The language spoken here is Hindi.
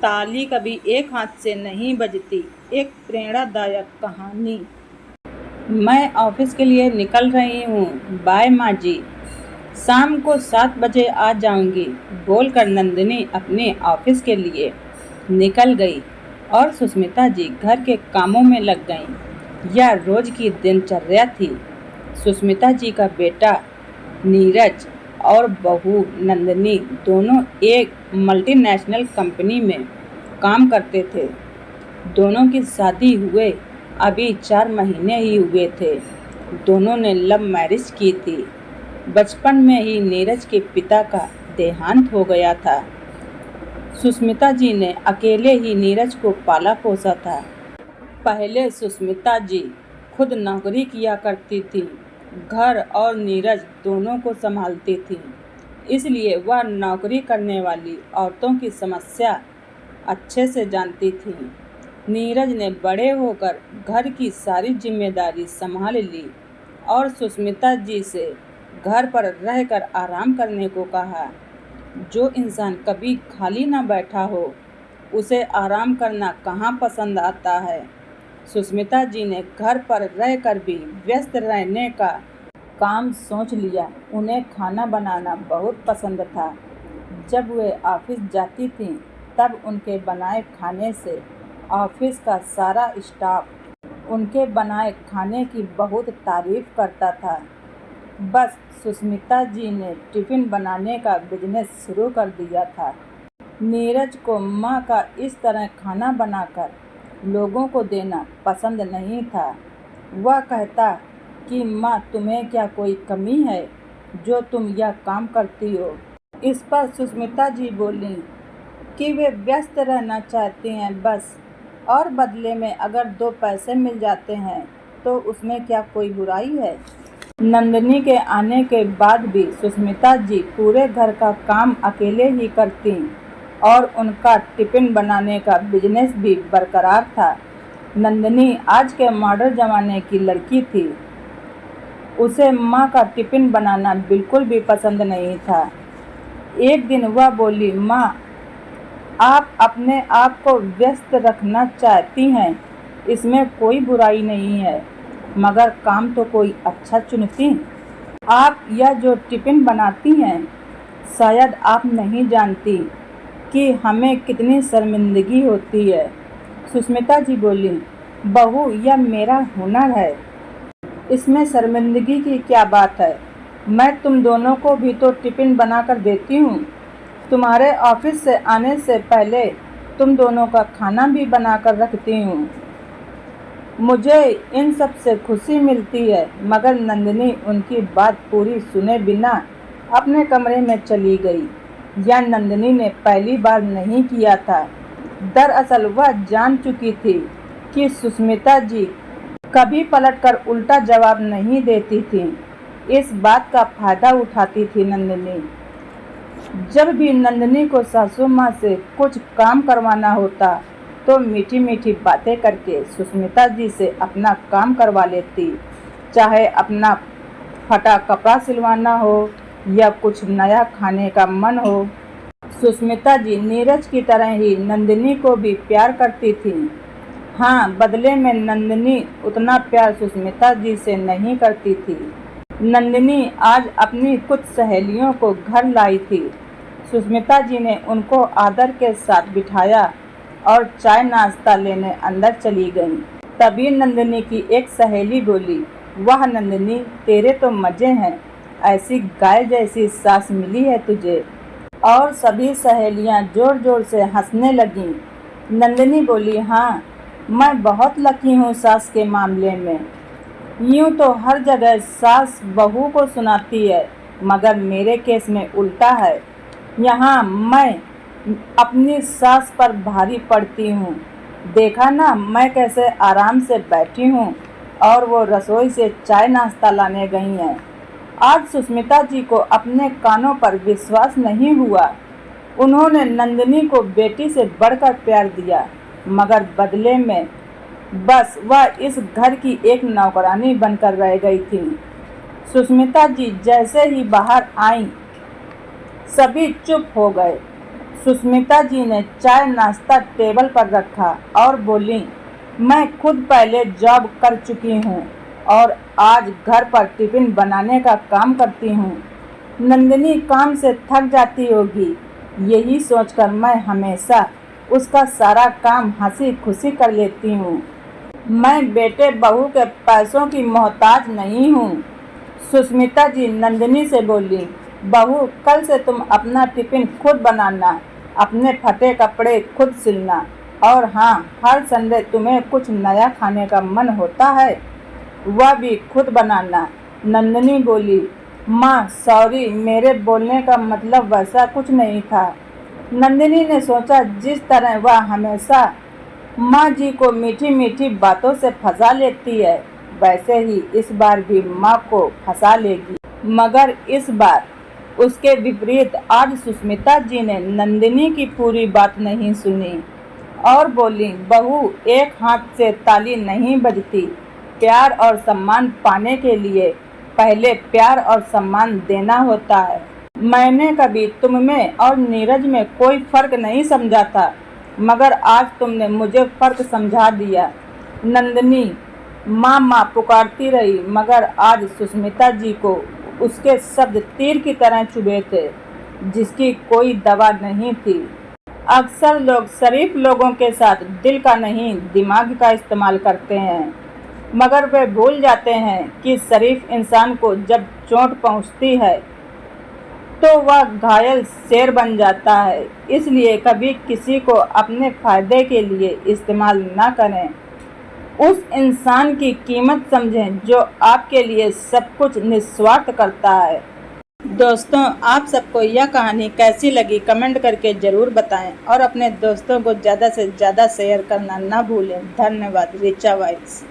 ताली कभी एक हाथ से नहीं बजती। एक प्रेरणादायक कहानी। मैं ऑफिस के लिए निकल रही हूँ। बाय माँ जी, शाम को 7 बजे आ जाऊंगी, बोलकर नंदिनी अपने ऑफिस के लिए निकल गई और सुष्मिता जी घर के कामों में लग गईं। यह रोज की दिनचर्या थी। सुष्मिता जी का बेटा नीरज और बहू नंदिनी दोनों एक मल्टीनेशनल कंपनी में काम करते थे। दोनों की शादी हुए अभी 4 महीने ही हुए थे। दोनों ने लव मैरिज की थी। बचपन में ही नीरज के पिता का देहांत हो गया था। सुष्मिता जी ने अकेले ही नीरज को पाला पोसा था। पहले सुष्मिता जी खुद नौकरी किया करती थी, घर और नीरज दोनों को संभालती थी, इसलिए वह नौकरी करने वाली औरतों की समस्या अच्छे से जानती थी। नीरज ने बड़े होकर घर की सारी जिम्मेदारी संभाल ली और सुष्मिता जी से घर पर रहकर आराम करने को कहा। जो इंसान कभी खाली न बैठा हो, उसे आराम करना कहाँ पसंद आता है। सुष्मिता जी ने घर पर रहकर भी व्यस्त रहने का काम सोच लिया। उन्हें खाना बनाना बहुत पसंद था। जब वे ऑफिस जाती थीं, तब उनके बनाए खाने से ऑफिस का सारा स्टाफ उनके बनाए खाने की बहुत तारीफ करता था। बस सुष्मिता जी ने टिफ़िन बनाने का बिजनेस शुरू कर दिया था। नीरज को माँ का इस तरह खाना बनाकर लोगों को देना पसंद नहीं था। वह कहता कि माँ, तुम्हें क्या कोई कमी है जो तुम यह काम करती हो। इस पर सुष्मिता जी बोली कि वे व्यस्त रहना चाहती हैं बस, और बदले में अगर 2 पैसे मिल जाते हैं तो उसमें क्या कोई बुराई है। नंदिनी के आने के बाद भी सुष्मिता जी पूरे घर का काम अकेले ही करती और उनका टिफ़िन बनाने का बिजनेस भी बरकरार था। नंदिनी आज के मॉडर्न ज़माने की लड़की थी। उसे माँ का टिफ़िन बनाना बिल्कुल भी पसंद नहीं था। एक दिन वह बोली, माँ, आप अपने आप को व्यस्त रखना चाहती हैं, इसमें कोई बुराई नहीं है, मगर काम तो कोई अच्छा चुनती। आप यह जो टिफ़िन बनाती हैं, शायद आप नहीं जानती कि हमें कितनी शर्मिंदगी होती है। सुष्मिता जी बोली, बहू, यह मेरा हुनर है, इसमें शर्मिंदगी की क्या बात है। मैं तुम दोनों को भी तो टिफ़िन बनाकर देती हूँ। तुम्हारे ऑफिस से आने से पहले तुम दोनों का खाना भी बनाकर रखती हूँ। मुझे इन सब से खुशी मिलती है। मगर नंदिनी उनकी बात पूरी सुने बिना अपने कमरे में चली गई। यह नंदिनी ने पहली बार नहीं किया था। दरअसल वह जान चुकी थी कि सुष्मिता जी कभी पलटकर उल्टा जवाब नहीं देती थी। इस बात का फायदा उठाती थी नंदिनी। जब भी नंदिनी को सासू माँ से कुछ काम करवाना होता तो मीठी मीठी बातें करके सुष्मिता जी से अपना काम करवा लेती। चाहे अपना फटा कपड़ा सिलवाना हो या कुछ नया खाने का मन हो। सुष्मिता जी नीरज की तरह ही नंदिनी को भी प्यार करती थी। हाँ, बदले में नंदिनी उतना प्यार सुष्मिता जी से नहीं करती थी। नंदिनी आज अपनी कुछ सहेलियों को घर लाई थी। सुष्मिता जी ने उनको आदर के साथ बिठाया और चाय नाश्ता लेने अंदर चली गई। तभी नंदिनी की एक सहेली बोली, वाह नंदिनी, तेरे तो मज़े हैं, ऐसी गाय जैसी सास मिली है तुझे। और सभी सहेलियां जोर जोर से हंसने लगीं। नंदिनी बोली, हाँ, मैं बहुत लकी हूँ सास के मामले में। यूँ तो हर जगह सास बहू को सुनाती है, मगर मेरे केस में उल्टा है। यहाँ मैं अपनी सास पर भारी पड़ती हूँ। देखा ना, मैं कैसे आराम से बैठी हूँ और वो रसोई से चाय नाश्ता लाने गई हैं। आज सुष्मिता जी को अपने कानों पर विश्वास नहीं हुआ। उन्होंने नंदिनी को बेटी से बढ़कर प्यार दिया, मगर बदले में बस वह इस घर की एक नौकरानी बनकर रह गई थी। सुष्मिता जी जैसे ही बाहर आईं, सभी चुप हो गए। सुष्मिता जी ने चाय नाश्ता टेबल पर रखा और बोली, मैं खुद पहले जॉब कर चुकी हूँ और आज घर पर टिफिन बनाने का काम करती हूँ। नंदिनी काम से थक जाती होगी, यही सोचकर मैं हमेशा उसका सारा काम हंसी खुशी कर लेती हूँ। मैं बेटे बहू के पैसों की मोहताज नहीं हूँ। सुष्मिता जी नंदिनी से बोली, बहू कल से तुम अपना टिफिन खुद बनाना, अपने फटे कपड़े खुद सिलना और हाँ, हर संडे तुम्हें कुछ नया खाने का मन होता है वह भी खुद बनाना। नंदिनी बोली, माँ सॉरी, मेरे बोलने का मतलब वैसा कुछ नहीं था। नंदिनी ने सोचा जिस तरह वह हमेशा माँ जी को मीठी मीठी बातों से फंसा लेती है, वैसे ही इस बार भी माँ को फंसा लेगी। मगर इस बार उसके विपरीत आज सुष्मिता जी ने नंदिनी की पूरी बात नहीं सुनी और बोली, बहू एक हाथ से ताली नहीं बजती। प्यार और सम्मान पाने के लिए पहले प्यार और सम्मान देना होता है। मैंने कभी तुम में और नीरज में कोई फर्क नहीं समझा था, मगर आज तुमने मुझे फर्क समझा दिया। नंदिनी माँ माँ पुकारती रही, मगर आज सुष्मिता जी को उसके शब्द तीर की तरह चुभे थे, जिसकी कोई दवा नहीं थी। अक्सर लोग शरीफ लोगों के साथ दिल का नहीं दिमाग का इस्तेमाल करते हैं, मगर वे भूल जाते हैं कि शरीफ इंसान को जब चोट पहुंचती है तो वह घायल शेर बन जाता है। इसलिए कभी किसी को अपने फायदे के लिए इस्तेमाल ना करें। उस इंसान की कीमत समझें जो आपके लिए सब कुछ निस्वार्थ करता है। दोस्तों, आप सबको यह कहानी कैसी लगी कमेंट करके ज़रूर बताएं और अपने दोस्तों को ज़्यादा से ज़्यादा शेयर करना ना भूलें। धन्यवाद। ऋचा वाइस।